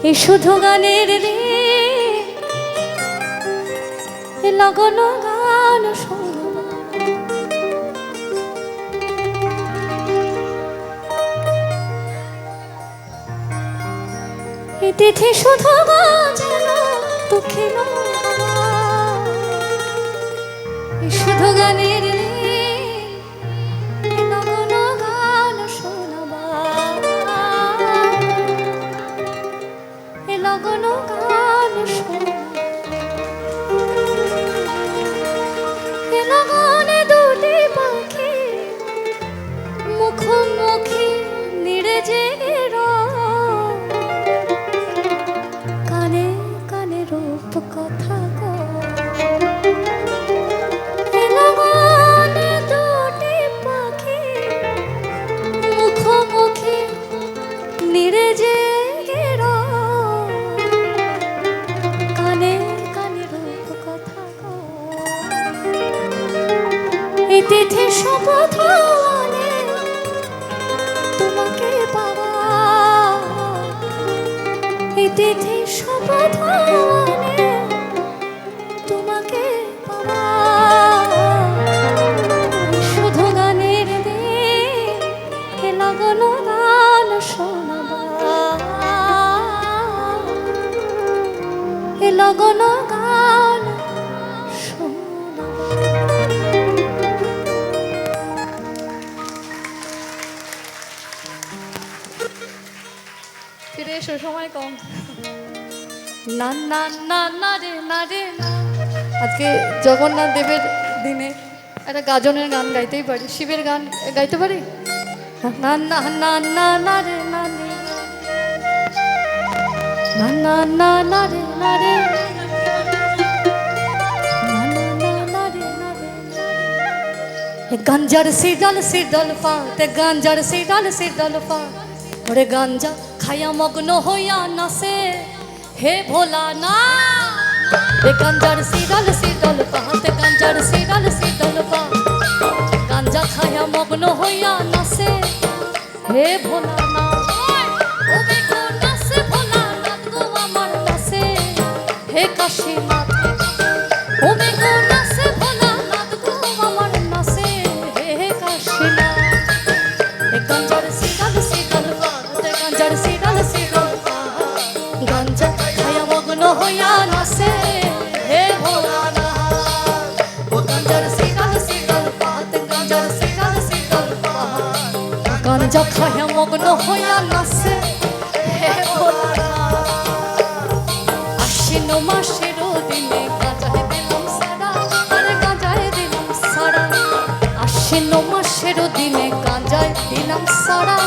এই শুধু গানের রে লগন গান শোনো এই তিথি শুধু যেন দুঃখে এই শুধু গানের রে লগন গান শোনাবা এই লগন গান শোনা লগনে দুটি পাখি মুখোমুখি নিড়ে জেগে কানে কানে রূপ কথা গো লগনে দুটি পাখি মুখোমুখি নিড়ে জেগে কানে কানে রূপ কথা গো এই তিথি শপথ তোমাকে পাওয়া এই তিথি শপথ তোমাকে পাওয়া শুধু গানের দিন লগন গান শোনাবা এ লগন গান ফিরে এসো, সময় কম। না না না না রে না রে না। আজকে জগন্নাথ দেবের দিনে একটা গাজনের গান গাইতেই পারি, শিবের গান গাইতে পারি। না না না না না রে না রে না না না না রে না রে গাঞ্জার সিডল পাতে গাঞ্জার সিডল পা ওরে গাঞ্জা খায়া মগ্ন হইয়া নাসে হে ভোলা না এ গাঞ্জার সিডল পাতে গাঞ্জার সিডল পা গাঞ্জা খায়া মগ্ন হইয়া নাসে হে ভোলা না ও বেগো নাসে ভোলা না গো আমার নাসে হে কাশী মাথা ও বেগো নাসে ভোলা না গো আমার নাসে হে কাশী না এ গাঞ্জার সিডল পাতে গাঞ্জার সিডল পা গাঞ্জা খায়া মগ্ন হইয়া নাসে হে ভোলা না ও গাঞ্জার সিডল পাতে গাঞ্জার সিডল পা গাঞ্জা খায়া মগ্ন হইয়া নাসে হে ভোলা না আশ্বিন মাসের দিনে গাঁজায় দিলাম সারা আরে গাঁজায় দিলাম সারা আশ্বিন মাসের দিনে গাঁজায় দিলাম সারা